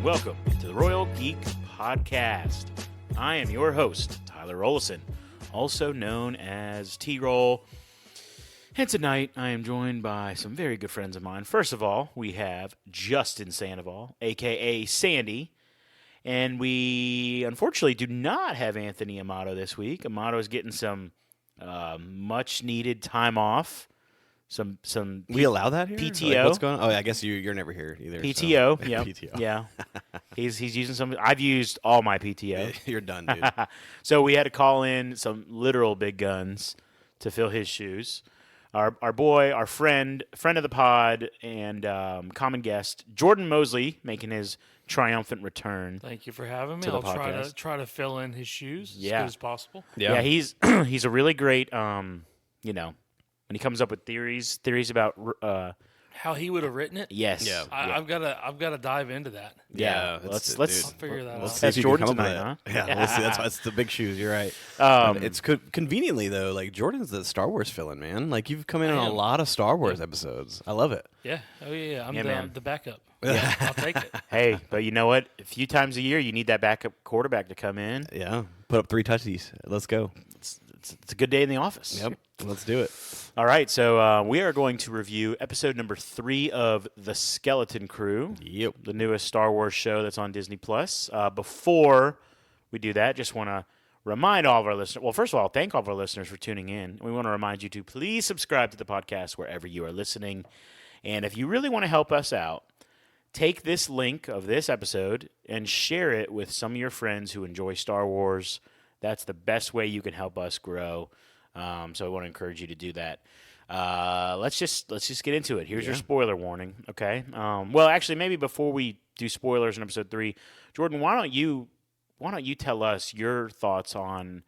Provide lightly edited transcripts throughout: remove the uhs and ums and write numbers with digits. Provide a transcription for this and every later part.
welcome to the Royal Geek Podcast. I am your host, Tyler Rollison, also known as T-Roll. And tonight, I am joined by some very good friends of mine. First of all, we have Justin Sandoval, a.k.a. Sandy. And we, unfortunately, do not have Anthony Amato this week. Amato is getting some much-needed time off. We allow that here? PTO. Like, what's going on? Oh, I guess you're never here either. PTO, so. yeah. PTO. Yeah. He's using some. I've used all my PTO. You're done, dude. So we had to call in some literal big guns to fill his shoes. Our boy, our friend of the pod, and common guest, Jordan Mosley, making his triumphant return. Thank you for having me. To the I'll podcast. try to fill in his shoes as Yeah. good as possible. Yeah, he's he's a really great, when he comes up with theories about, How he would have written it? yes, Yeah. I've got to dive into that. yeah. that's Let's it, I'll figure that Let's out. see if That's you can Jordan come up with tonight, it. huh? Yeah, we'll see. That's the big shoes. You're right. It's conveniently though. Like Jordan's the Star Wars fill-in, man. Like you've come in on a am. lot of Star Wars episodes. I love it. Yeah. Oh yeah. I'm Yeah, man. the backup. Yeah. I'll take it. Hey, but you know what? A few times a year, you need that backup quarterback to come in. Yeah, put up 3 touchies. Let's go. It's a good day in the office. Yep, let's do it. All right, so we are going to review episode number 3 of The Skeleton Crew, Yep. the newest Star Wars show that's on Disney+. Before we do that, just want to remind all of our listeners. Well, first of all, thank all of our listeners for tuning in. We want to remind you to please subscribe to the podcast wherever you are listening. And if you really want to help us out, take this link of this episode and share it with some of your friends who enjoy Star Wars. That's the best way you can help us grow. So I want to encourage you to do that. Let's just get into it. Here's your spoiler warning. Okay. Well, actually, maybe before we do spoilers in episode 3, Jordan, why don't you tell us your thoughts on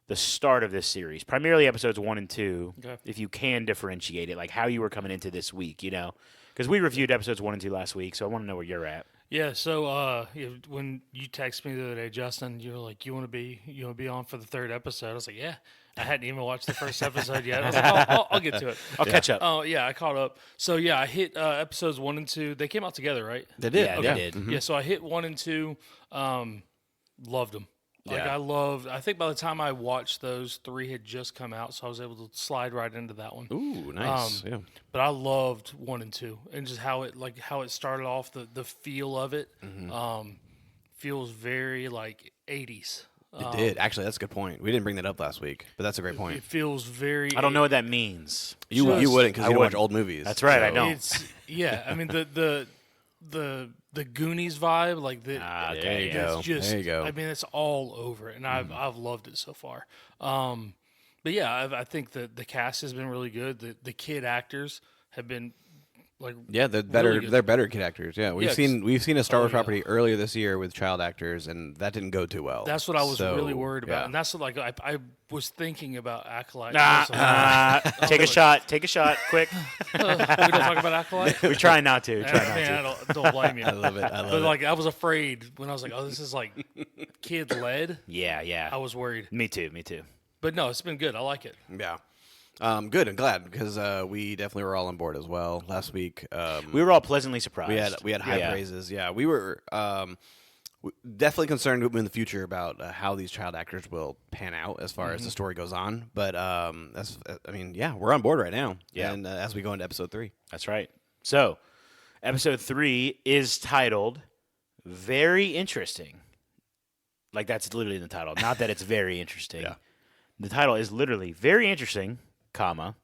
the start of this series, primarily episodes 1 and 2, Okay. if you can differentiate it, like how you were coming into this week, because we reviewed episodes 1 and 2 last week, so I want to know where you're at. Yeah. So when you texted me the other day, Justin, you were like, you want to be on for the 3rd episode? I was like, yeah. I hadn't even watched the first episode yet. I was like, I'll get to it. I'll catch up. Oh yeah, I caught up. So yeah, I hit episodes 1 and 2. They came out together, right? They did. Yeah, Okay. they did. Mhm. Yeah, so I hit 1 and 2. Loved them. Like Yeah. I think by the time I watched those, 3 had just come out, so I was able to slide right into that one. Ooh, nice. Yeah. But I loved 1 and 2, and just how it started off. The feel of it feels very like 80s. It did. Actually, that's a good point. We didn't bring that up last week, but that's a great point. It feels very. I don't know what that means. You Just- wouldn't because I you don't watch wouldn't. old movies. That's right, I so- don't. It's I mean the Goonies vibe, like the. Okay, There you yeah. go. It's just, There you go. I mean, it's all over it, and I've loved it so far. But yeah, I think the cast has been really good. The kid actors have been like Yeah, they're better. really good. They're better kid actors. Yeah, we've Yeah, seen a Star Wars yeah. property earlier this year with child actors, and that didn't go too well. That's what I was So, really worried about, yeah. and that's what, I was thinking about Acolyte. Take a shot. Take a shot, quick. We don't talk about Acolyte. We try not to. Man, I don't blame you. I love it. I love But it. like, I was afraid when I was like, "Oh, this is like kid led." Yeah, I yeah. was worried, Me too. but no, it's been good. I like it. Yeah. Good. I'm glad because we definitely were all on board as well last week. We were all pleasantly surprised. We had high Yeah. praises. Yeah, we were definitely concerned in the future about how these child actors will pan out as far as the story goes on. But we're on board right now. Yeah. And as we go into episode 3. That's right. So, episode 3 is titled "Very Interesting." Like that's literally the title. Not that it's very interesting. Yeah. The title is literally "Very Interesting, comma,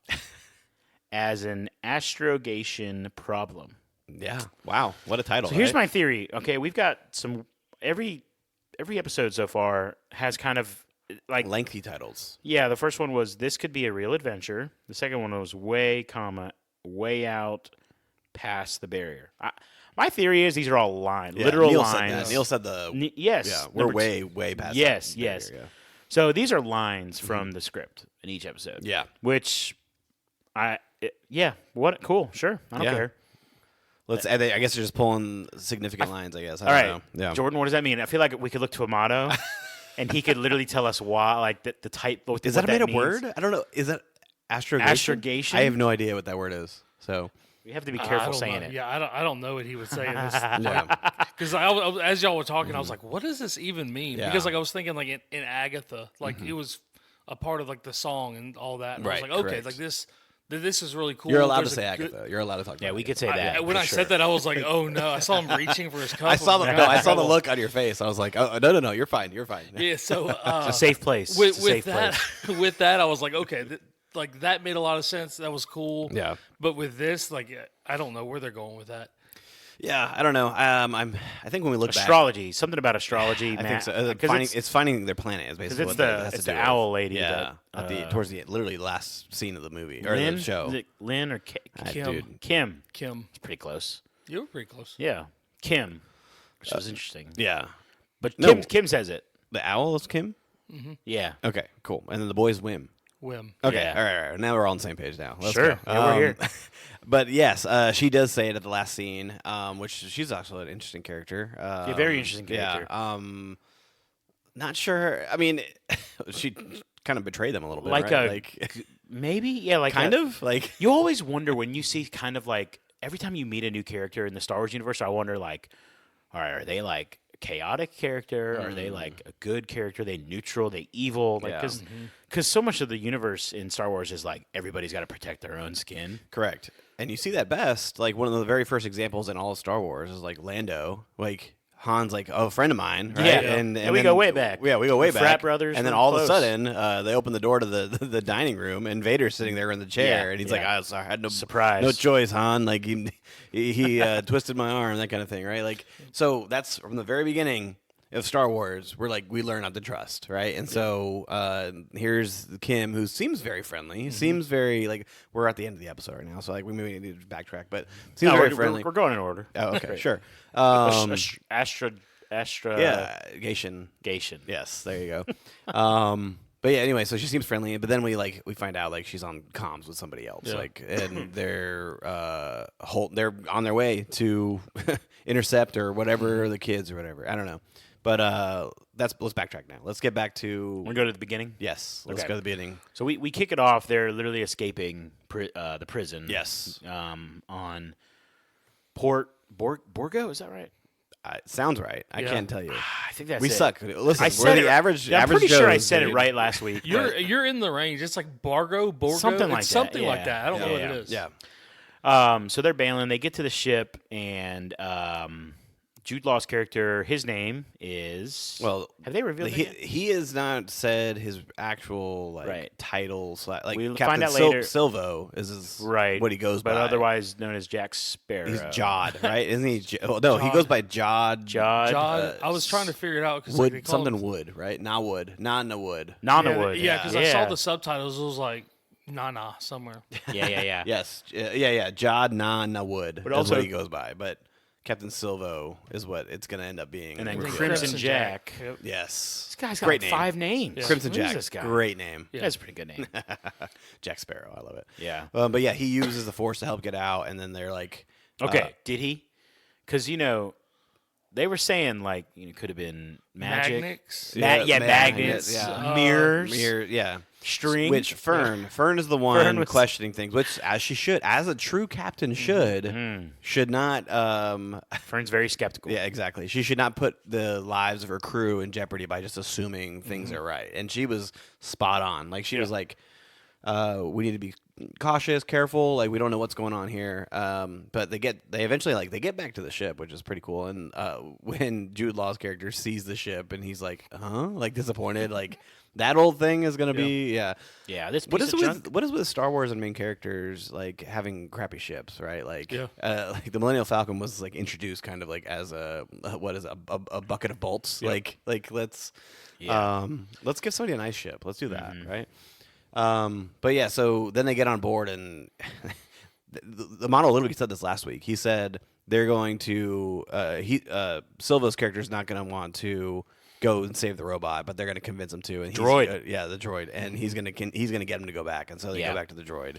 as an astrogation problem." Yeah. Wow. What a title. So here's right? my theory. Okay, we've got some every episode so far has kind of like lengthy titles. yeah. The first one was "This could be a real adventure." The second one was "Way, comma, way out past the barrier." My theory is these are all lines, Yeah, literal Neil lines. Said that. Neil said the Yes, yeah. We're number way past. Yes, that yes. barrier, So these are lines from the script in each episode. Yeah. Which what cool, sure. I don't Yeah. care. Let's. I guess they're just pulling significant lines. I guess. I All don't right. know. Yeah. Jordan, what does that mean? I feel like we could look to Amato and he could literally tell us why, like the type. Is that a made up word? I don't know. Is that astrogation? Astrogation? I have no idea what that word is. So We have to be I careful don't saying know. it. Yeah, I don't know what he would say in this. Yeah. Because as y'all were talking, I was like, what does this even mean? Yeah. Because like I was thinking like in Agatha, like it was a part of like the song and all that. And I was Right, like, okay, correct. like this is really cool. You're allowed to There's a say good- Agatha. You're allowed to talk about Yeah, we Agatha. could say that. when for I sure. said that, I was like, oh no! I saw him reaching for his cup. I saw I the was like, look on your face. I was like, oh, no, you're fine. You're fine. Yeah, so It's a safe place. It's a with safe that, place. with that, I was like, okay, like that made a lot of sense. That was cool. Yeah. But with this, like, I don't know where they're going with that. Yeah, I don't know. I think when we look back, Astrology. Something about astrology. I think so. Because It's finding their planet is basically it's what the- that has it's to the do with. owl lady Yeah, that, at the towards the literally last scene of the movie or Lynn, the show. is it Lynn or Kim. Dude, Kim. Kim, It's pretty close. you were pretty close. Yeah, Kim, which was interesting. yeah, But No. Kim says it. the owl is Kim. Yeah. Okay, cool. And then the boy's Wim. Whim. Okay, Yeah. all right. Now we're all on the same page now. Let's Sure. go. Yeah, we're here. But yes, she does say it at the last scene, which she's actually an interesting character. a very interesting character. Yeah. Not sure. I mean, she kind of betrayed them a little bit, Like right? a- like Maybe. Yeah. Like kind of like You always wonder when you see kind of like every time you meet a new character in the Star Wars universe. I wonder like, all right, are they like a chaotic character? Are they like a good character? Are they neutral? Are they evil? Like Yeah. because so much of the universe in Star Wars is like everybody's got to protect their own skin. correct. And you see that best, like one of the very first examples in all of Star Wars is like Lando, like. Han's like, oh, a friend of mine, right? Yeah. And Yeah, we then- go way back. Yeah, we go way We're back. frat brothers, And then we're all of close. a sudden, they open the door to the dining room, and Vader's sitting there in the chair, Yeah, and he's yeah. like, "Oh, sorry, I had no Surprise. no choice, Han." Like he twisted my arm, that kind of thing, right? Like, so that's from the very beginning of Star Wars. We're like, we learn not to trust, right? And so here's Kim, who seems very friendly, seems very like we're at the end of the episode right now, so like we maybe need to backtrack, but seems No, very we're, friendly. we're going in order. Oh, okay, sure. Astra. Yeah, Gation. Gation. Yes, there you go. But yeah, anyway, so she seems friendly, but then we find out like she's on comms with somebody else, Yeah. like, and they're they're on their way to intercept or whatever the kids or whatever. I don't know, but let's backtrack now. Let's get back to We go to the beginning. yes. Let's Okay. go to the beginning. So we kick it off. They're literally escaping the prison. Yes, On Port Borgo. Is that right? sounds right. I Yeah. can't tell you. I think that's We it. suck. Listen, I we're said the it, average. Yeah, I'm average pretty sure I Joes, said it dude. right last week. You're in the range. It's like Borgo, Something like it's that, something yeah. like that. I don't know what Yeah. it is. Yeah. So they're bailing. They get to the ship, and Jude Law's character, his name is. Well, have they revealed he, it yet? he has not said his actual like Right. title. Like We'll Captain find out later. Silvo is his, Right. what he goes but by. otherwise known as Jack Sparrow. he's Jod, right? Isn't he? Oh, no, he Jod. goes by Jod. Jod. John, I was trying to figure it out because Wood, they call something him, Wood, right? Not Wood, Nana Wood. Nana Wood. Yeah, because I saw Yeah. the subtitles. It was like Nana somewhere. Yeah. Yes, yeah. Jod Nana Wood. But But also- what he goes by, but Captain Silvo is what it's going to end up being. And then Revealed. Crimson Jack. Yep. Yes, This guy's got great like name. 5 names. Yeah. Crimson Who is Jack, this guy? great name. Yeah. That's a pretty good name. Jack Sparrow, I love it. Yeah. But yeah, he uses the Force to help get out, and then they're like, Okay. Did he? Because they were saying like could have been magic. Magnets. Magnets. yeah. Mirrors. yeah. String. Which Fern is the one Fern was- questioning things, which as she should, as a true captain should not. Fern's very skeptical. Yeah, exactly. She should not put the lives of her crew in jeopardy by just assuming things are right. And she was spot on. Like she was like, we need to be cautious, careful. Like we don't know what's going on here. But they eventually get back to the ship, which is pretty cool. And when Jude Law's character sees the ship and he's like, like disappointed, like that old thing is gonna be Yeah. This What piece is of junk. with Star Wars and main characters like having crappy ships, right? Like, Yeah. Like the Millennial Falcon was like introduced kind of like as a bucket of bolts. Like let's give somebody a nice ship. Let's do that, right? But yeah, so then they get on board and the model literally said this last week. He said they're going to Silva's character is not going to want to go and save the robot, but they're going to convince him to. And Droid. the droid, and he's going to get him to go back, and so they Yeah. go back to the droid.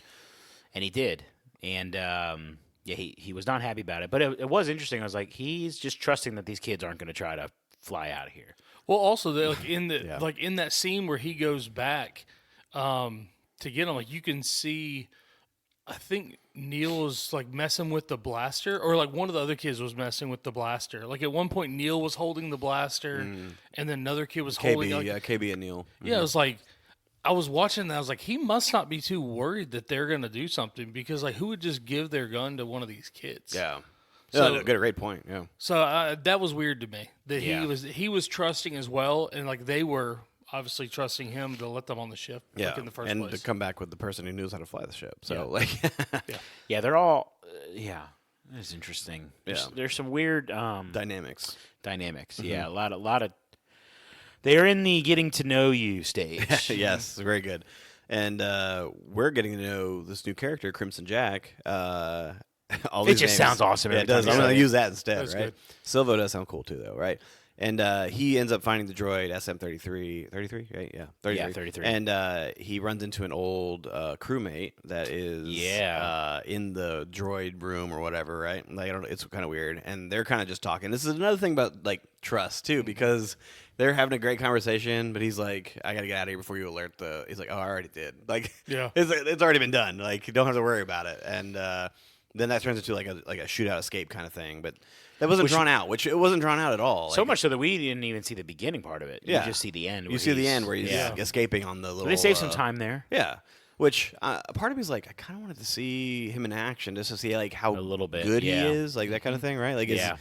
And he did. And he was not happy about it. But it was interesting. I was like, he's just trusting that these kids aren't going to try to fly out of here. Well, also they like in the Yeah. like in that scene where he goes back to get him, like you can see. I think Neil was like messing with the blaster, or like one of the other kids was messing with the blaster. Like at one point, Neil was holding the blaster, and then another kid was holding. KB, Like, yeah, KB and Neil. yeah, it was like I was watching that. I was like, he must not be too worried that they're gonna do something because like who would just give their gun to one of these kids? Yeah. So- Good, great point. Yeah. So that was weird to me that Yeah. he was trusting as well, and like they were obviously trusting him to let them on the ship. Yeah. Like, in the first and place. to come back with the person who knows how to fly the ship. So, Yeah. like, Yeah, they're all. Yeah, it's interesting. Yeah. There's some weird dynamics. dynamics. Yeah, a lot of. They're in the getting to know you stage. Yes, very good. And we're getting to know this new character, Crimson Jack. All It these just names. sounds awesome Yeah, every it does. time I'm you going say to it. use that instead, That's right? good. Silvo does sound cool too, though, right? And he ends up finding the droid SM-33, 33, right? Yeah, 33. Yeah, 33. And he runs into an old crewmate that is Yeah. in the droid room or whatever, right? Like, I don't know, it's kind of weird. And they're kind of just talking. This is another thing about like trust too, because they're having a great conversation, but he's like, "I gotta get out of here before you alert the." He's like, "Oh, I already did." Like, Yeah. it's already been done. Like, you don't have to worry about it. And then that turns into like a shootout escape kind of thing, but. That wasn't drawn out, which it wasn't drawn out at all. So Like, much so that we didn't even see the beginning part of it. Yeah. You just see the end. you where see the he's- end where he's yeah. escaping on the little. But they save some time there. Yeah, which part of me is like, I kind of wanted to see him in action just to see like how A little bit, good yeah. he is, like that kind of thing, right? Like, Yeah.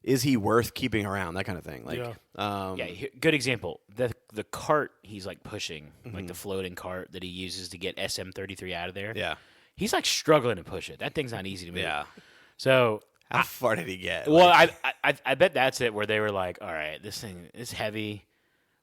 is he worth keeping around? That kind of thing. Like, Yeah. Good example. The cart he's like pushing, Mm-hmm. like the floating cart that he uses to get SM-33 out of there. yeah, He's like struggling to push it. That thing's not easy to move. yeah. So, How far did he get? well, Like, I bet that's it where they were like, all right, this thing is heavy.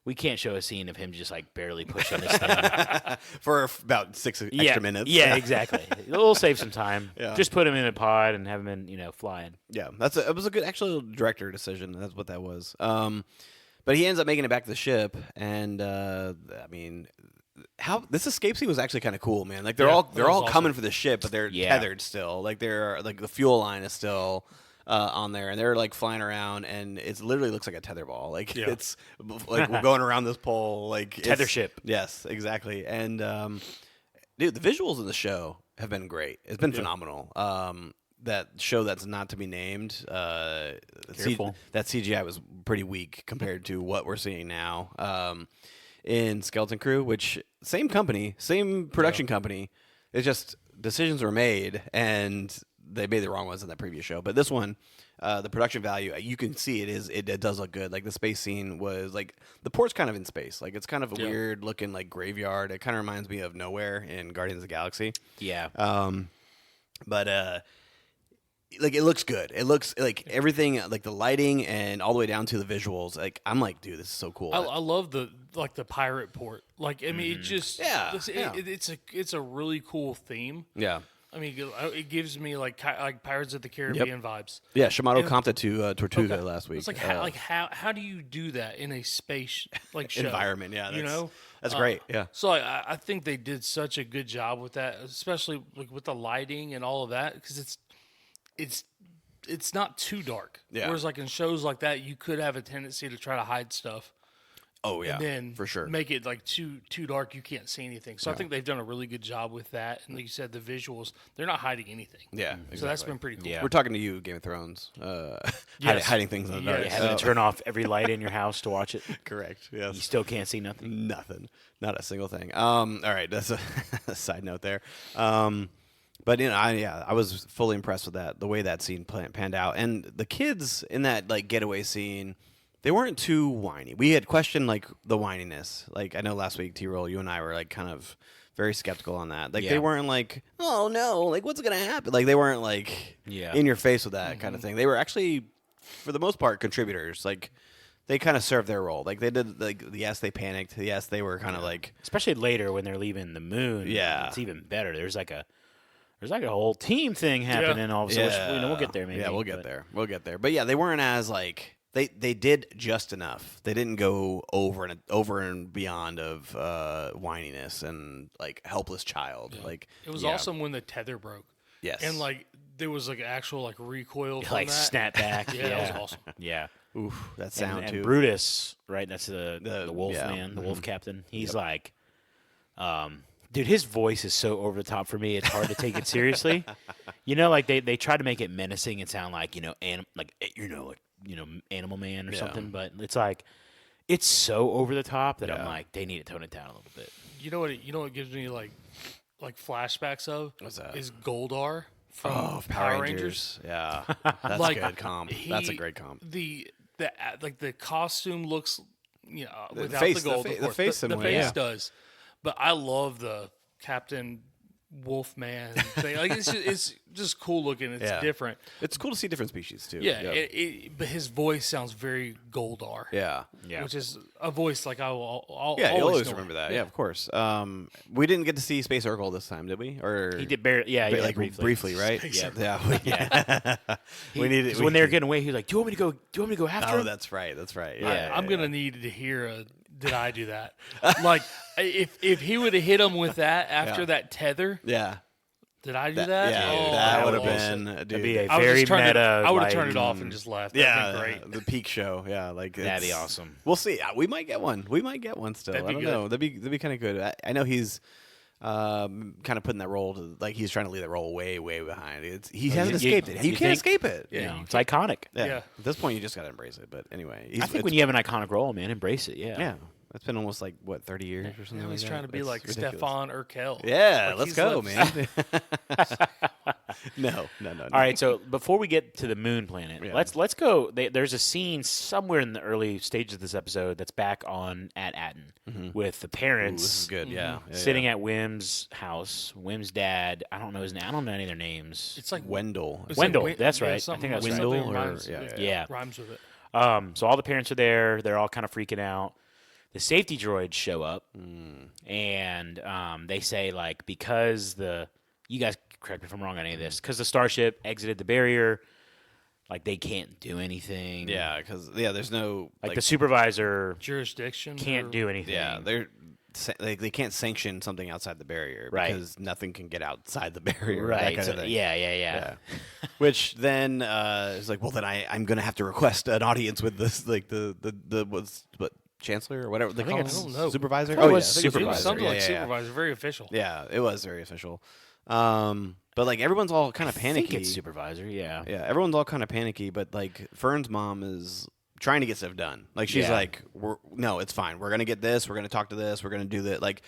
We can't show a scene of him just like barely pushing this thing. for about 6 extra minutes. Yeah, exactly. We'll save some time. Yeah. Just put him in a pod and have him flying. Yeah, it was a good actual director decision. That's what that was. But he ends up making it back to the ship, and I mean, how this escape scene was actually kind of cool, man. Like they're Yeah, all that was awesome. coming for the ship, but they're Yeah. tethered still. Like they're like the fuel line is still on there, and they're like flying around, and it literally looks like a tether ball. Like Yeah. it's like we're going around this pole, like Tether it's- ship. Yes, exactly. And dude, the visuals in the show have been great. It's been phenomenal. That show that's not to be named. Careful. That CGI was pretty weak compared to what we're seeing now. In Skeleton Crew, which same company, same production company. It's just decisions were made and they made the wrong ones in that previous show. But this one, the production value, you can see it does look good. Like the space scene was like the port's kind of in space. Like it's kind of a Yeah. weird looking like graveyard. It kind of reminds me of Nowhere in Guardians of the Galaxy. Yeah. But like it looks good. It looks like everything, like the lighting and all the way down to the visuals. Like I'm like, dude, this is so cool. I love the pirate port. Like I mean, it just Yeah, yeah. it's a really cool theme. yeah, I mean, it gives me like Pirates of the Caribbean vibes. yeah. Shimano And- comped it to Tortuga Okay. last week. It's like how do you do that in a space like show? environment. Yeah, you know. that's great. Yeah, So I think they did such a good job with that, especially like with the lighting and all of that, because it's not too dark. Yeah. Whereas like in shows like that, you could have a tendency to try to hide stuff. oh yeah, And then for sure. make it like too dark, you can't see anything. So I think they've done a really good job with that. And like you said, the visuals, they're not hiding anything. Yeah, So that's exactly. been pretty cool. Yeah. We're talking to you, Game of Thrones. Yes. Hiding things in the dark. Yeah, having to turn off every light in your house to watch it. Correct. You Yes. still can't see nothing. Nothing. Not a single thing. All right, that's a side note there. But I was fully impressed with that, the way that scene panned out, and the kids in that like getaway scene, they weren't too whiny. We had questioned like the whininess. Like I know last week, T-Roll, you and I were like kind of very skeptical on that. Like Yeah. they weren't like, oh no, like what's gonna happen? Like they weren't like Yeah. in your face with that kind of thing. They were actually, for the most part, contributors. Like they kind of served their role. Like they did. Like yes, they panicked. Yes, they were kind of like. Especially later when they're leaving the moon. Yeah. It's even better. There's like a whole team thing happening all of a sudden. We'll get there maybe. Yeah, we'll get but- there. We'll get there. But yeah, they weren't as like they did just enough. They didn't go over and beyond of whininess and like helpless child. Like It was yeah. awesome when the tether broke. Yes. And like there was like actual like recoil from Like that. snap back. Yeah, that was awesome. Yeah. Oof, that sound and too. Brutus, right? That's the wolf yeah, man, the wolf captain. He's like, Dude, his voice is so over the top for me. It's hard to take it seriously. You know, like they try to make it menacing and sound like Animal Man or something, but it's like it's so over the top that I'm like they need to tone it down a little bit. You know what? You know what gives me like flashbacks of? What's that? Is Goldar from Power Rangers. Yeah, that's Like, good comp. That's a great comp. The costume looks, without face- the gold, the of fa- course. the face the similar, face yeah. does, but I love the Captain Wolfman thing. Like it's just cool looking. It's Yeah. different. It's cool to see different species too. Yeah, but his voice sounds very Goldar. Yeah. Yeah. Which is a voice like I'll Yeah, you'll always know remember it. that. Yeah, of course. We didn't get to see Space Urkel this time, did we? Or He did barely, yeah, like briefly, right? Space Yeah, Urkel. yeah. We needed 'Cause when they were getting away, he was like, "Do you want me to go after Oh, him?" that's right. That's right. I'm gonna need to hear did I do that? Like if he would have hit him with that after Yeah. that tether, Yeah. did I do that? Yeah, Oh, that would have awesome. been, dude. That'd be a I would very just turn meta. I would have like, turned it off and just left. yeah, That'd been great. the peak show. Yeah, like That'd be it's- awesome. We'll see. We might get one. We might get one still. That'd I be don't good. know. That'd be kind of good. I know he's kind of putting that role to, like he's trying to leave that role way behind. He hasn't you- escaped it. You you can't think? escape it. Yeah, No, you it's iconic. Yeah. At this point, you just gotta embrace it. But anyway, I think when you have an iconic role, man, embrace it. Yeah. yeah, it's been almost like what 30 years or something. Now he's like trying that. to be It's like ridiculous. Stefan Urkel. Yeah, Like, let's he's go, like- man. No. All right, so before we get to the moon planet, Yeah. let's go. There's a scene somewhere in the early stages of this episode that's back on at Atten with the Ooh, parents this is good. Yeah, sitting at Wim's house. Wim's dad. I don't know his name. I don't know any of their names. It's like Wendell. it's Wendell, Win- that's yeah, right. I something think that's like right. something Wendell or- rhymes- yeah, yeah. rhymes with it. So all the parents are there. They're all kind of freaking out. The safety droids show up, and they say like because you guys correct me if I'm wrong on any of this, because the starship exited the barrier, like they can't do anything. Yeah, because there's no like the supervisor Jurisdiction can't or- do anything. Yeah, they can't sanction something outside the barrier Right. because nothing can get outside the barrier. right. That kind So, of thing. yeah. Which then is like, well, then I'm gonna have to request an audience with this, like the what Chancellor or whatever they think call it's- him, I don't know. supervisor. Probably Oh, was yeah, I think It it was supervisor. something like yeah, yeah. supervisor, very official. Yeah, it was very official. But like everyone's all kind of I think panicky. it's supervisor. Yeah. Yeah, everyone's all kind of panicky, but like Fern's mom is trying to get stuff done. Like she's Yeah. like, no, it's fine. We're gonna get this. We're gonna talk to this. We're gonna do that. Like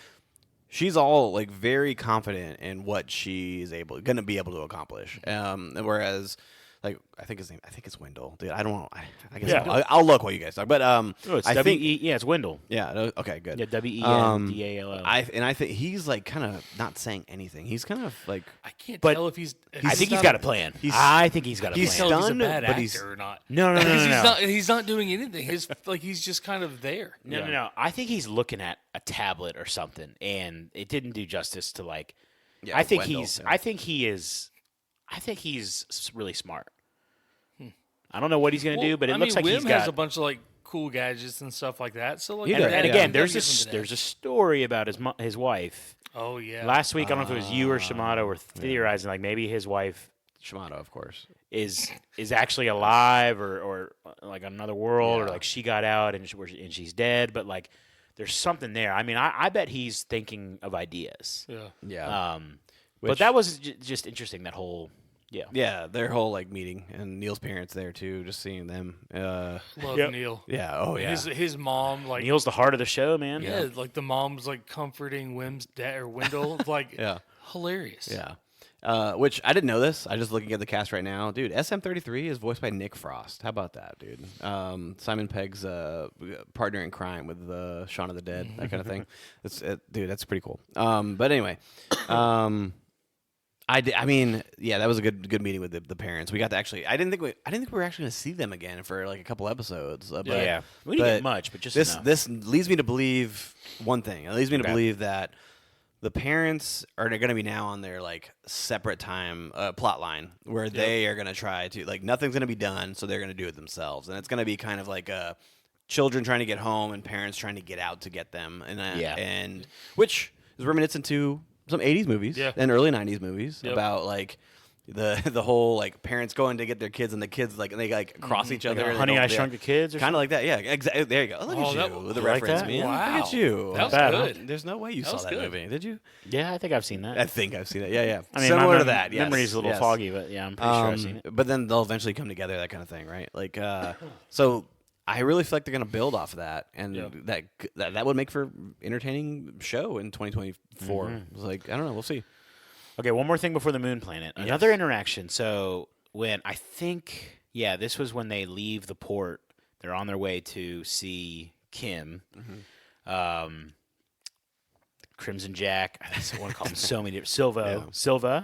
she's all like very confident in what she's gonna be able to accomplish. Whereas like I think it's Wendell. Dude, I don't know. I guess Yeah. I'll look while you guys talk. But Oh, it's I think yeah, it's Wendell. yeah. No, okay, good. Yeah, WENDALL. I think he's like kind of not saying anything. He's kind of like I can't But tell if he's. I think he's got a plan. I think he's got a he's plan. tell if he's a stunned, bad but actor he's- or not. No. Because he's not doing anything. He's just kind of there. No. I think he's looking at a tablet or something, and it didn't do justice to like. Yeah, I think Wendell, he's. yeah. I think he is. I think he's really smart. I don't know what he's going to do, but it looks like Wim he's got. has a bunch of like cool gadgets and stuff like that. So like, He and, does, and yeah. again, he there's does get there's into a story about his wife. that. Oh yeah. Last week, I don't know if it was you or Shimano were theorizing like maybe his wife Shimano, of course. is actually alive or like another world or Yeah. like she got out and she's dead, but like there's something there. I mean, I bet he's thinking of ideas. Yeah. Yeah. But Which- that was just interesting. That whole Yeah, their whole like meeting and Neil's parents there too, just seeing them. Love Yep. Neil. Yeah, oh yeah. His mom like Neil's the heart of the show, man. yeah, like the mom's like comforting Wim's dad or Wendell. Like Yeah. hilarious. Yeah. Which I didn't know this. I just looking at the cast right now, dude. SM33 is voiced by Nick Frost. How about that, dude? Simon Pegg's partner in crime with Shaun of the Dead, that kind of thing. Dude, that's pretty cool. But anyway, I mean, yeah, that was a good meeting with the parents. We got to actually. I didn't think we were actually going to see them again for like a couple episodes. But, Yeah. We didn't but get much, but just this enough. this leads me to believe one thing. It leads me to Okay. believe that the parents are going to be now on their like separate time plot line where they are going to try to like nothing's going to be done, so they're going to do it themselves, and it's going to be kind of like children trying to get home and parents trying to get out to get them, and which is reminiscent to some 80s movies Yeah. and early 90s movies Yep. about like the whole like parents going to get their kids and the kids like and they like cross each other. Honey, I Shrunk the Kids, or kind of like that. Yeah, exactly. There you go. Look at that- you, the you like reference, that? man. Wow. Look at you. That was bad, huh? good. There's no way you That saw was that good. movie, did you? Yeah, I think I've seen that. I think I've seen it. Yeah, yeah. I mean, Similar my to that. Yes. memory's a little yes. foggy, but yeah, I'm pretty sure I've seen it. But then they'll eventually come together, that kind of thing, right? Like, so I really feel like they're going to build off of that, and that would make for entertaining show in 2024. It's like I don't know, we'll see. Okay, one more thing before the moon planet. Another interaction. So when I think, this was when they leave the port. They're on their way to see Kim. Crimson Jack. I want to call him so many different. Silvo.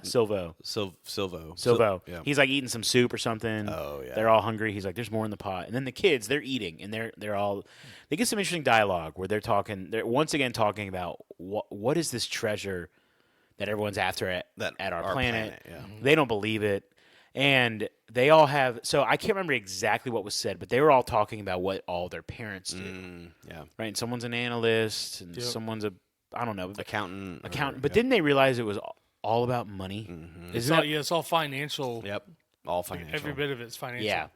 Silvo. Yeah. He's like eating some soup or something. Oh, yeah. They're all hungry. He's like, "There's more in the pot." And then the kids, they're eating, and they're all. They get some interesting dialogue where they're talking. They're once again talking about what is this treasure that everyone's after at our planet. Yeah. They don't believe it. And they all have. So I can't remember exactly what was said, but they were all talking about what all their parents did. Yeah. Right? And someone's an analyst, and someone's I don't know, Accountant. But didn't they realize it was all about money? Isn't that? It's all financial. Yep. All financial. Every bit of it's financial. Yeah.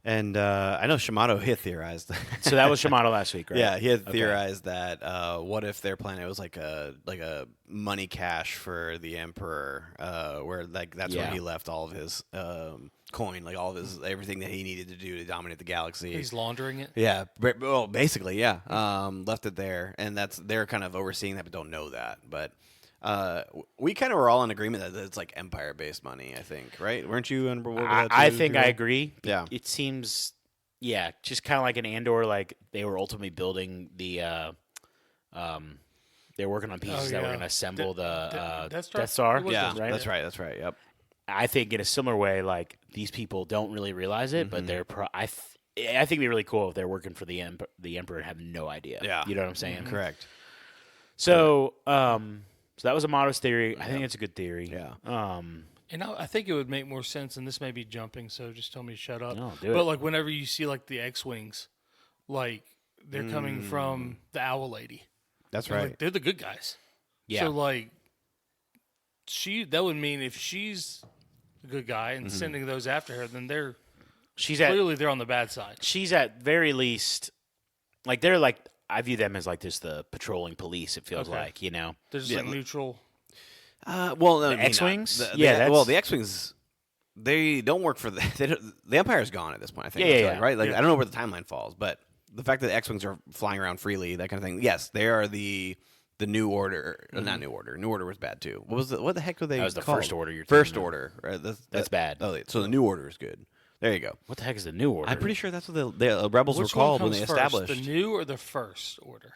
And I know Shimano had theorized. So that was Shimano last week, right? Yeah, he had theorized that what if their planet was like a money cache for the Emperor, where like that's where he left all of his coin, like all of his everything that he needed to do to dominate the galaxy. He's laundering it. Yeah, well, basically, yeah. Left it there, and they're kind of overseeing that, but don't know that. But we kind of were all in agreement that it's like Empire-based money. I think, right? Weren't you on board with that I too, think Drew? I agree. Yeah. It seems, just kind of like an Andor. Like they were ultimately building the. They're working on pieces that were going to assemble the Death Star. Yeah, right? that's right. That's right. Yep. I think in a similar way, like these people don't really realize it, but they're. I think it'd be really cool if they're working for the Emperor and have no idea. Yeah. You know what I'm saying? Correct. So, so that was Amato's theory. I think it's a good theory. Yeah. And I think it would make more sense, and this may be jumping, so just tell me to shut up. No, do but it. like whenever you see like the X-wings, like they're coming from the Owl Lady. That's And, right. like, they're the good guys. Yeah. So like that would mean if she's a good guy and sending those after her, then they're clearly they're on the bad side. She's at very least, like they're like, I view them as like just the patrolling police. It feels like, you know, They're just like neutral. Well, no, The X-Wings? Yeah, well, the X-Wings, they don't work for the Empire's gone at this point. I think. Yeah. Right. Like Yeah. I don't know where the timeline falls, but the fact that the X-Wings are flying around freely, that kind of thing. Yes, they are the New Order. Not New Order. New Order was bad too. What the heck were they? That was the called? First Order you're First talking about. Order. Right? That's bad. Oh, so the New Order is good. There you go. What the heck is the New Order? I'm pretty sure that's what the rebels Which were called one when comes they first, established. the new or the First Order?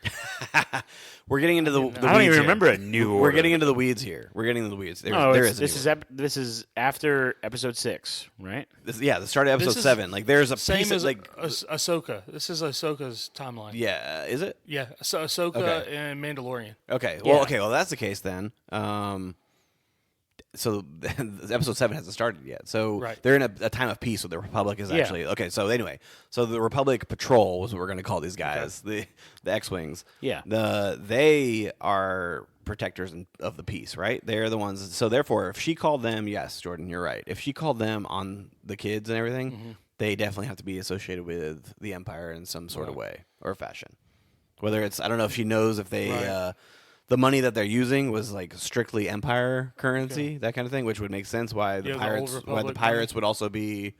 We're getting into the I weeds don't even here. remember a New Order. We're getting into the weeds here. We're getting into the weeds. No, There this is a New Order. this is after episode 6, right? The start of episode This is 7. Like there's a Same piece as of, like Ahsoka. This is Ahsoka's timeline. yeah, is it? Yeah, so Ahsoka Okay. and Mandalorian. Okay. Yeah. Well, well that's the case then. So episode 7 hasn't started yet. So Right. they're in a time of peace. So the Republic is actually okay. So anyway, so the Republic Patrol is what we're going to call these guys, the X-wings. Yeah. They are protectors of the peace, right? They're the ones. So therefore, if she called them, yes, Jordan, you're right. If she called them on the kids and everything, they definitely have to be associated with the Empire in some sort of way or fashion. Whether it's, I don't know if she knows if they. Right. The money that they're using was like strictly Empire currency, that kind of thing, which would make sense why the Yeah, the Old pirates, Republic would also be.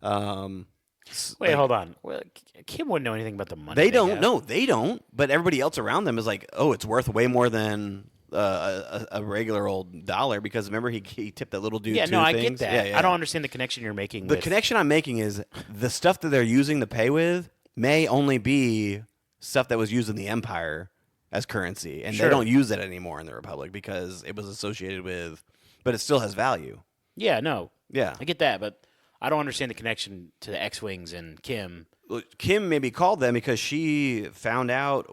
Wait, hold on. Well, Kim wouldn't know anything about the money. They don't. have. No, they don't. But everybody else around them is like, oh, it's worth way more than a regular old dollar because remember he tipped that little dude. Yeah, two no, I things? get that. I don't understand the connection you're making. The connection I'm making is the stuff that they're using to pay with may only be stuff that was used in the Empire as currency, and Sure. they don't use it anymore in the Republic because it was associated with, but it still has value. Yeah, no, Yeah. I get that, but I don't understand the connection to the X-wings and Kim. Kim maybe called them because she found out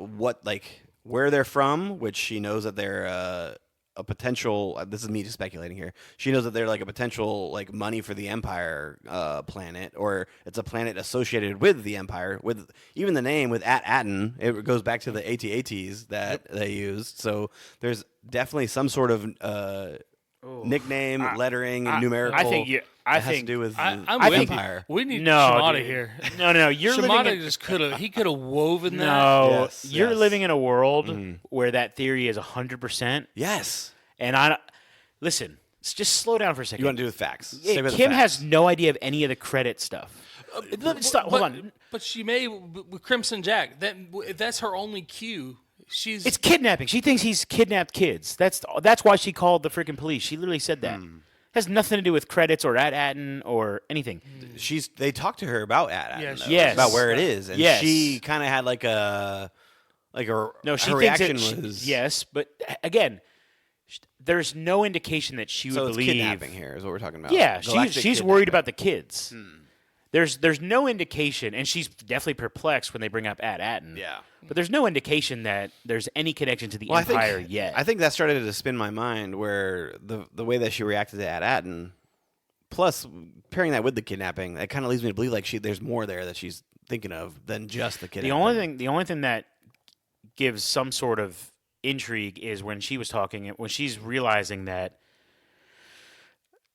where they're from, which she knows that they're a potential. This is me just speculating here. She knows that they're like a potential like money for the Empire planet, or it's a planet associated with the Empire. With even the name with Atten, it goes back to the AT-ATs that they used. So there's definitely some sort of nickname, lettering, numerical. I think it has to do with I'm the with you. Empire. We need No, Shimada dude. here. No. You're living Shimada in, just could have. He could have woven that. no. Yes, you're yes. living in a world where that theory is 100%. Yes. And listen. Just slow down for a second. You want to do with facts? Yeah, Stick with the Kim facts. has no idea of any of the credit stuff. Stop. Hold on. But she may with Crimson Jack. If that's her only cue. It's kidnapping. She thinks he's kidnapped kids. That's why she called the freaking police. She literally said that. Has nothing to do with credits or Atten or anything. They talked to her about Atten. Yes. Yes. About where it is, and Yes. she kind of had like a No, she her thinks reaction it, was yes, but again, there's no indication that she would so it's believe. kidnapping here is what we're talking about. Yeah, Galactic she's worried kidnapping. about the kids. There's no indication, and she's definitely perplexed when they bring up Atten. Yeah. But there's no indication that there's any connection to the Well, Empire yet. I think that started to spin my mind where the way that she reacted to Atten, plus pairing that with the kidnapping, that kind of leads me to believe like there's more there that she's thinking of than just the kidnapping. the only thing that gives some sort of intrigue is when she was talking, when she's realizing that.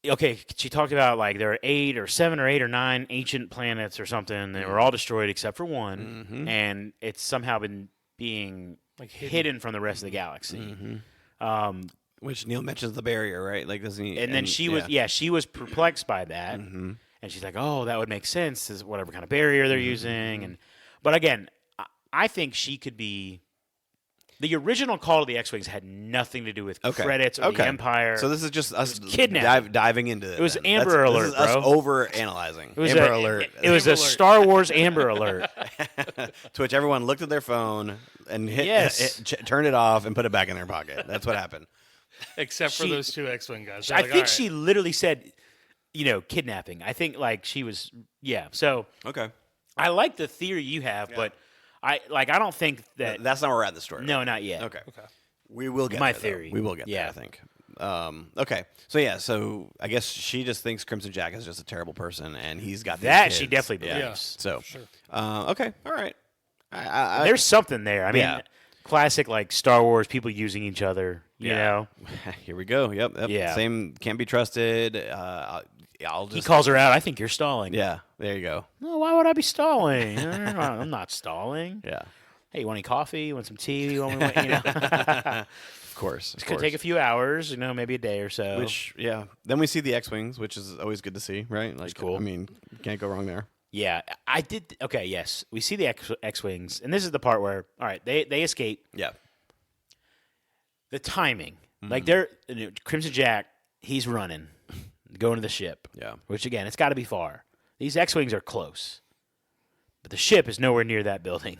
Okay, she talked about like there are 7 or 8 or 9 ancient planets or something. And they were all destroyed except for one, and it's somehow been being Like hidden from the rest of the galaxy. Which Neil mentions the barrier, right? Like doesn't he? And then she was perplexed by that, and she's like, "Oh, that would make sense. Is whatever kind of barrier they're using." But again, I think she could be. The original Call to the X-Wings had nothing to do with credits or the Empire. So this is just us kidnapping. diving into it. It was then. Amber Alert, This is us bro. over analyzing. It was Amber a, Alert. It was a Alert. Star Wars Amber Alert. To which everyone looked at their phone and Yes. turned it off and put it back in their pocket. That's what happened. except for She- those 2 X-wing guys. I think she literally said, kidnapping. I think like she was, So Okay. I like the theory you have, but I don't think that. That's not where we're at in the story. No, not yet. Okay. We will get My there, though. theory. We will get there, Yeah. I think. Okay. So I guess she just thinks Crimson Jack is just a terrible person, and he's got these That she kids. definitely Yeah. believes. So, Sure. Okay. All right. I, There's something there. I mean, Yeah. classic like Star Wars people using each other. You know, Here we go. Yep. Yeah. Same. Can't be trusted. I'll he just. calls her out. I think you're stalling. Yeah. There you go. No, why would I be stalling? I'm not stalling. Yeah. Hey, you want any coffee? You want some tea? You want Of course. It's gonna take a few hours. Maybe a day or so. Which, yeah. Then we see the X-wings, which is always good to see, right? Like, cool. I mean, can't go wrong there. Yeah, I did. Okay, yes, we see the X-wings, and this is the part where, all right, they escape. Yeah. The timing, like they're Crimson Jack, he's running, going to the ship. Yeah. Which again, it's got to be far. These X-wings are close, but the ship is nowhere near that building.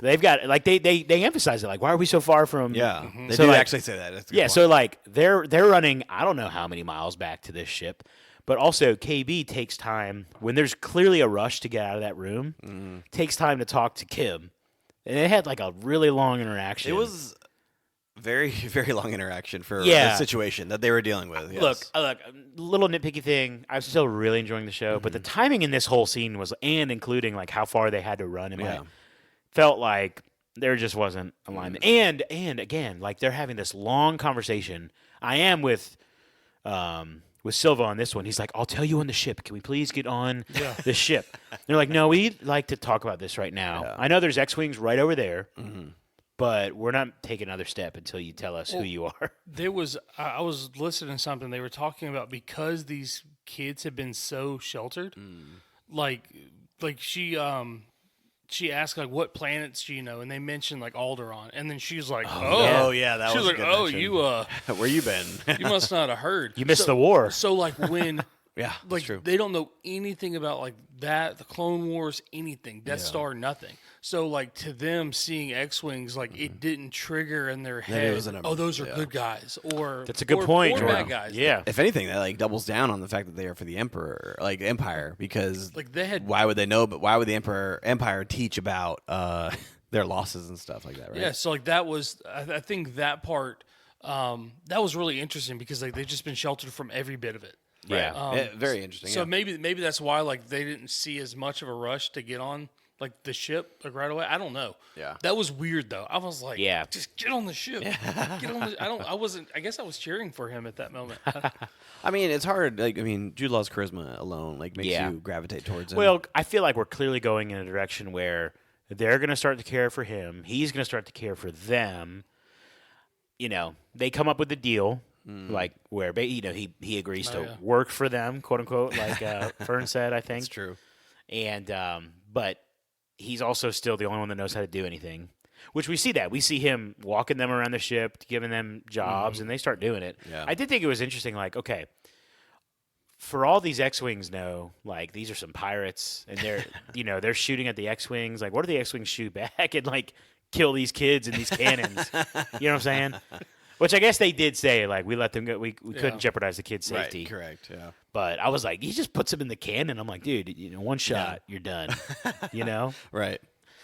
They've got like they emphasize it. Like, why are we so far from? Yeah. They So, do like- actually say that. That's a good Yeah, point. so like they're running I don't know how many miles back to this ship, but also KB takes time when there's clearly a rush to get out of that room. Takes time to talk to Kim, and they had like a really long interaction. It was very, very long interaction for Yeah. the situation that they were dealing with. Yes. Look, little nitpicky thing. I was still really enjoying the show, but the timing in this whole scene was, and including like how far they had to run, and Yeah. felt like there just wasn't alignment. And again, like they're having this long conversation. I am with Silva on this one. He's like, "I'll tell you on the ship. Can we please get on the ship?" They're like, "No, we'd like to talk about this right now. Yeah. I know there's X-wings right over there, but we're not taking another step until you tell us who you are." There was I was listening to something they were talking about because these kids have been so sheltered. Like she asked like what planets do you know, and they mentioned like Alderaan, and then she's like, Oh, yeah, that she was was a like, good oh, mention. you Where you been? you must not have heard. You missed the war. So like when Yeah, like that's true. they don't know anything about like that, the Clone Wars, anything, Death Star, nothing. So like to them, seeing X-wings, like it didn't trigger in their head. wasn't a- Oh, those are yeah. good guys, or That's a good or- point, or Jordan. bad guys. Yeah. If anything, that like doubles down on the fact that they are for the Emperor, like Empire, because Like they had why would they know? But why would the Empire teach about their losses and stuff like that? Right? Yeah, so like that was, I think that part, that was really interesting because like they've just been sheltered from every bit of it. Yeah. Yeah, very interesting. So yeah. maybe that's why like they didn't see as much of a rush to get on like the ship, like right away. I don't know. Yeah. That was weird though. I was like, Yeah. just get on the ship. Get on the. I guess I was cheering for him at that moment. I mean, it's hard. Like, I mean, Jude Law's charisma alone like makes Yeah. you gravitate towards him. Well, I feel like we're clearly going in a direction where they're going to start to care for him. He's going to start to care for them. You know, they come up with a deal, like where he agrees to yeah. work for them, quote unquote, like Fern said. I think it's true. And but he's also still the only one that knows how to do anything. Which we see that. We see him walking them around the ship, giving them jobs, and they start doing it. Yeah. I did think it was interesting, like, okay, for all these X-Wings know, like, these are some pirates, and they're, they're shooting at the X-Wings. Like, what do the X-Wings shoot back and, like, kill these kids in these cannons? You know what I'm saying? Which I guess they did say, like, we let them go. We couldn't jeopardize the kids' safety. Right, correct, yeah. But I was like, he just puts them in the cannon. I'm like, dude, one shot, you're done. Right.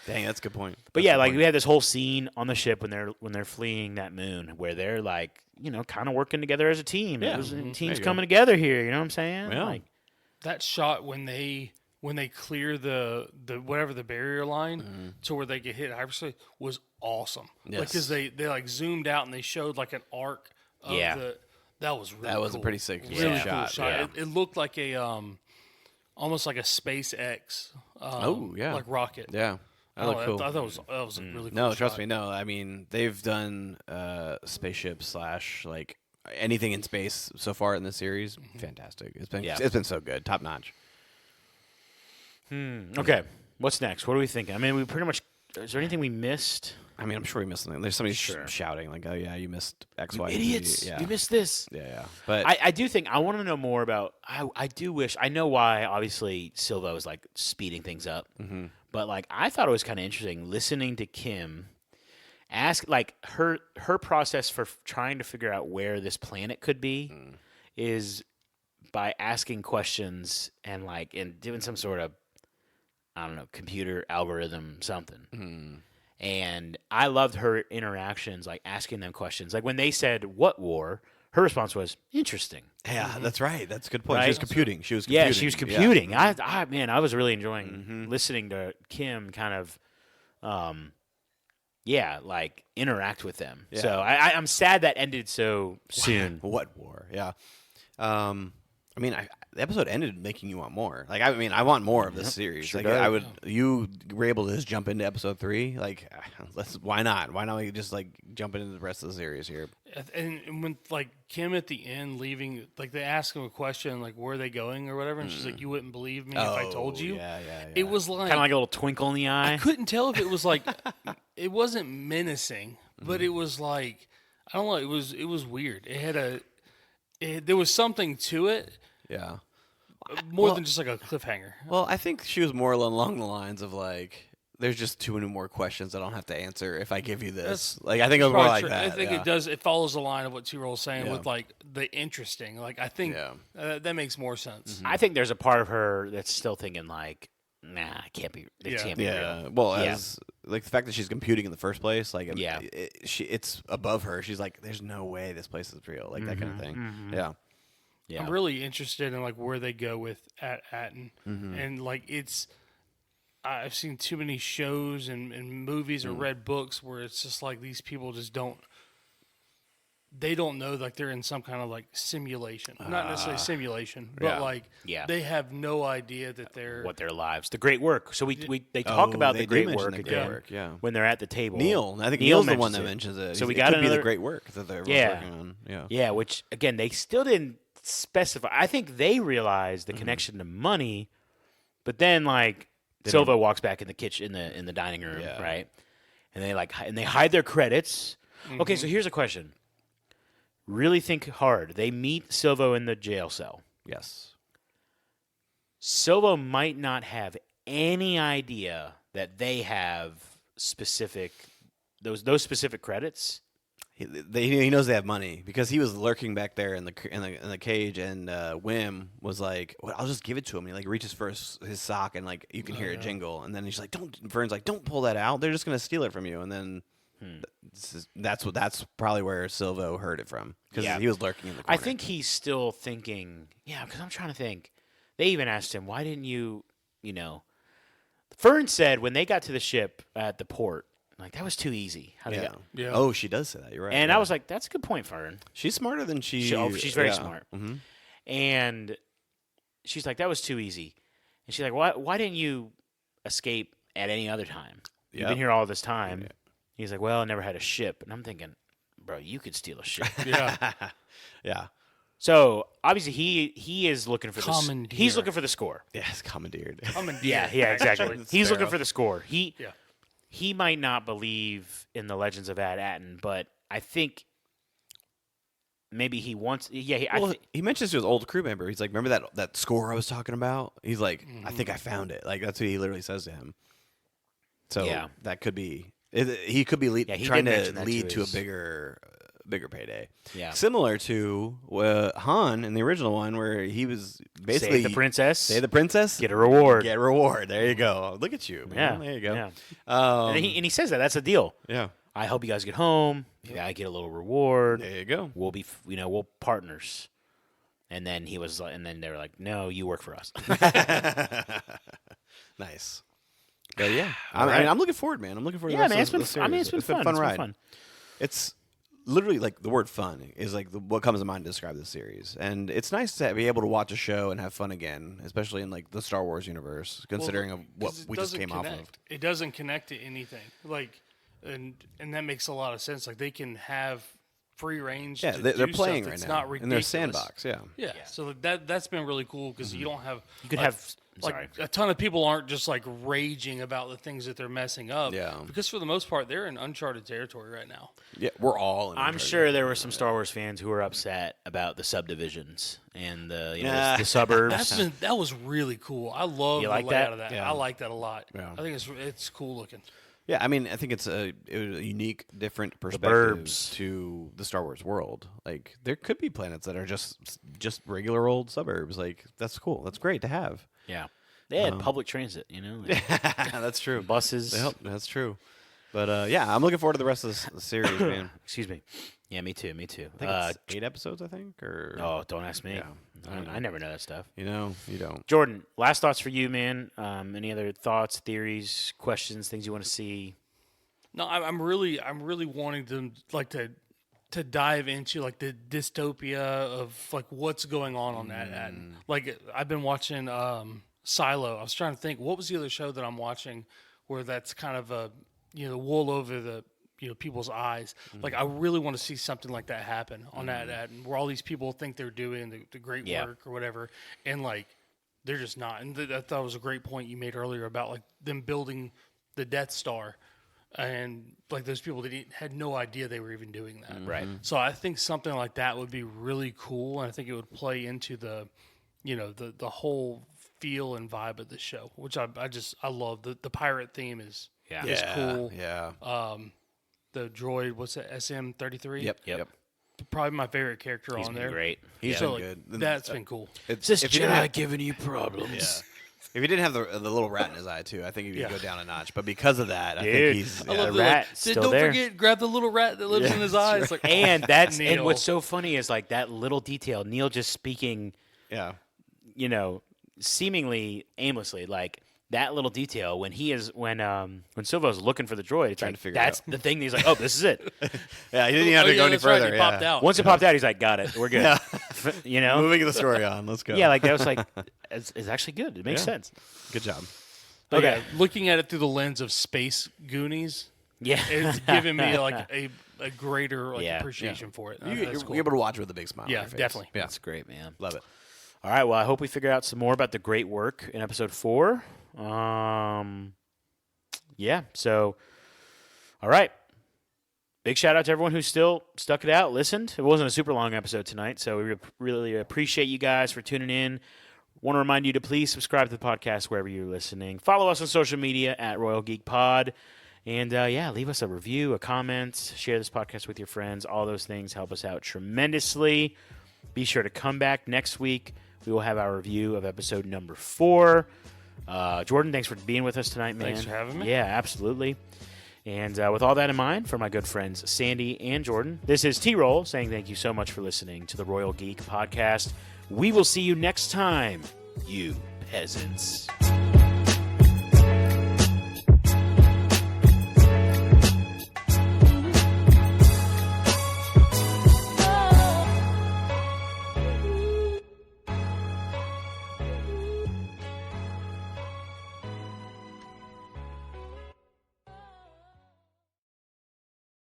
Dang, that's a good point. But That's yeah, a good like point. we had this whole scene on the ship when they're fleeing that moon, where they're like, kind of working together as a team. Yeah. It was, Mhm. teams There you go. coming together here. You know what I'm saying? Yeah. Like, That shot when they clear the whatever the barrier line to where they get hit hyperspace was awesome. Yes. Because they like zoomed out and they showed like an arc of Yeah. that was really That was a cool. pretty sick really shot, cool yeah. It looked like a almost like a SpaceX like rocket. Yeah. That looked cool. I thought that was a really cool No, trust shot. me. No, I mean they've done spaceship / like anything in space so far in this series. Fantastic. It's been so good, top notch. okay, what's next? What are we thinking? I mean, we pretty much. Is there anything we missed? I mean, I'm sure we missed something. There's somebody Sure. shouting like, "Oh yeah, you missed X, Y, Z." Idiots! Yeah, You missed this. yeah. But I do think I want to know more about. I do wish I know why. Obviously, Silva was like speeding things up, but like I thought it was kind of interesting listening to Kim ask like her process for trying to figure out where this planet could be is by asking questions and doing some sort of I don't know computer algorithm something. And I loved her interactions, like asking them questions. Like when they said, "What war?" her response was, "Interesting." yeah, that's right. That's a good point. She Right? was computing. She was computing. Yeah, she was computing. I was really enjoying listening to Kim kind of, like interact with them. Yeah. So I'm sad that ended so soon. What war? Yeah. I mean, the episode ended making you want more. Like, I mean, I want more of this series. sure Like, does. I would. You were able to just jump into episode 3. Like, why not? Why not we just like jump into the rest of the series here? And when like Kim at the end leaving, like they ask him a question like where are they going or whatever, and she's like, "You wouldn't believe me if I told you." Yeah. It was like Kind of like a little twinkle in the eye. I couldn't tell if it was like it wasn't menacing, but it was like I don't know. It was weird. It had there was something to it Yeah. more than just like a cliffhanger. Well, I think she was more along the lines of like, there's just too many more questions I don't have to answer if I give you this. Like, I think it was more Probably like true. that. I think yeah. it does. It follows the line of what T-Roll is saying Yeah. with like the interesting. Like I think Yeah. that makes more sense. I think there's a part of her that's still thinking like, "Nah, it can't be. It Yeah. can't be Yeah. real." Well, Yeah. as like the fact that she's computing in the first place, like, Yeah. it's above her. She's like, there's no way this place is real, like that kind of thing. Yeah. Yeah. I'm really interested in like where they go with Atten, Mm-hmm. and like I've seen too many shows and movies or read books where it's just like these people just don't know like they're in some kind of like simulation, not necessarily simulation, but yeah. like Yeah. they have no idea that they're what their lives, the great work. So they talk about they the do great mention work the again great work, yeah. when they're at the table. Neil, I think Neil Neil's the one mentions that mentions it. So we It got could be another the great work that they're working on. Yeah. Yeah, which again they still didn't specify. I think they realized the connection to money, but then like Silva walks back in the kitchen in the dining room, Yeah. right? And they hide their credits. Okay, so here's a question. Really think hard. They meet Silva in the jail cell. Yes. Silva might not have any idea that they have specific those specific credits. He knows they have money because he was lurking back there in the cage, and Wim was like, well, "I'll just give it to him." And he like reaches for his sock, and like you can hear it jingle, and then he's like, "Don't." Vern's like, "Don't pull that out. They're just gonna steal it from you." And then that's probably where Silvo heard it from because Yeah. he was lurking in the I corner. think he's still thinking, yeah, because I'm trying to think. They even asked him, why didn't you, Fern said when they got to the ship at the port, like, that was too easy. How they Yeah. got. Yeah. Oh, she does say that. You're right. And yeah. I was like, that's a good point, Fern. she's smarter than she's She's very smart. Mm-hmm. And she's like, that was too easy. And she's like, why didn't you escape at any other time? You've Yep. been here all this time. He's like, well, I never had a ship. And I'm thinking, bro, you could steal a ship. Yeah. Yeah. So obviously he is looking for Commandeer. he's looking for the score. Yes, commandeered. Yeah, exactly. He's looking Sparrow. for the score. Yeah. He might not believe in the legends of Ad Atten, but I think maybe he wants. Yeah, Well, he mentions to his old crew member. He's like, "Remember that score I was talking about?" He's like, "I think I found it." Like that's what he literally says to him. So Yeah. that could be. He could be Yeah, he trying did to mention that lead to to a his- bigger payday. Yeah. Similar to Han in the original one, where he was basically Save the princess. Save the princess. Get a reward. Get a reward. There you go. Look at you. Man. Yeah, There you go. yeah. Um, and he says that. That's the deal. yeah. I hope you guys get home. Yeah, I get a little reward. There you go. We'll be, we'll partners. And then he was, and then they were like, "No, you work for us." Nice. But yeah, right. I'm looking forward, man. I'm looking forward. Yeah, to the man, rest it's of been. the I mean, series. it's been fun. a fun It's ride. been fun. It's literally like the word "fun" is like what comes to mind to describe this series, and it's nice to be able to watch a show and have fun again, especially in like the Star Wars universe, considering of what 'Cause it we just doesn't came off of. connect. It doesn't connect to anything. Like, and that makes a lot of sense. Like they can have free range. Yeah, to they're do playing stuff right that's now not in ridiculous. their sandbox. Yeah, Yeah. So that's been really cool because you don't have You could like, have. like Sorry. a ton of people aren't just like raging about the things that they're messing up. Yeah. Because for the most part, they're in uncharted territory right now. yeah, we're all. In I'm Uncharted. sure there were some Star Wars fans who were upset about the subdivisions and the Nah. the suburbs. That was really cool. I love You the like layout that? of that. Yeah. I like that a lot. Yeah. I think it's cool looking. Yeah, I mean, I think it's a unique, different perspective burbs. to the Star Wars world. Like, there could be planets that are just regular old suburbs. Like, that's cool. That's great to have. Yeah. They had public transit, like That's true. buses. Yep, that's true. But yeah, I'm looking forward to the rest of the series, man. Excuse me. Yeah, me too. Me too. I think it's 8 episodes, I think, or Oh, don't ask me. Yeah. I never know that stuff. you don't. Jordan, last thoughts for you, man. Any other thoughts, theories, questions, things you want to see? No, I'm really wanting them like to dive into like the dystopia of like what's going on that end. Like I've been watching Silo. I was trying to think what was the other show that I'm watching where that's kind of a wool over the people's eyes. Like I really want to see something like that happen on that end where all these people think they're doing the great Yeah. work or whatever, and like they're just not. And I thought was a great point you made earlier about like them building the Death Star. And like those people that had no idea they were even doing that. Right. So I think something like that would be really cool, and I think it would play into the whole feel and vibe of the show, which I love. The pirate theme is Yeah. is cool. Yeah. The droid, what's it, SM-33? Yep. Probably my favorite character He's on been there. great. He's So been like, good. that's been cool. It's, Is this if you didn't have- giving you problems? if he didn't have the little rat in his eye too, I think he'd Yeah. go down a notch. But because of that, I Dude, think he's. I yeah, love the the rat like, still don't there. forget, grab the little rat that lives in his eyes. Like, And that's and Neil. what's so funny is like that little detail. Neil just speaking, yeah. seemingly aimlessly, like that little detail when Silva's looking for the droid, it's Trying like to figure it that's out. the thing. He's like, oh, this is it. Yeah, he didn't have to go any that's right, further. he popped yeah. out. Once it popped out, he's like, got it, we're good. Yeah. Moving the story on. Let's go. Yeah, like that was like it's actually good. It makes Yeah. sense. Good job. But Okay. yeah, looking at it through the lens of Space Goonies, Yeah, it's given me like a greater like, Yeah. appreciation for it. You're That's cool. able to watch it with a big smile. on Yeah, your face. definitely. Yeah, that's great, man. love it. All right, well, I hope we figure out some more about the great work in episode 4. Yeah, so, all right. Big shout out to everyone who still stuck it out, listened. It wasn't a super long episode tonight, so we really appreciate you guys for tuning in. Want to remind you to please subscribe to the podcast wherever you're listening. Follow us on social media at Royal Geek Pod. And, leave us a review, a comment, share this podcast with your friends. All those things help us out tremendously. Be sure to come back next week. We will have our review of episode number 4. Jordan, thanks for being with us tonight, man. Thanks for having me. Yeah, absolutely. And with all that in mind, for my good friends Sandy and Jordan, this is T-Roll saying thank you so much for listening to the Royal Geek Podcast. We will see you next time, you peasants.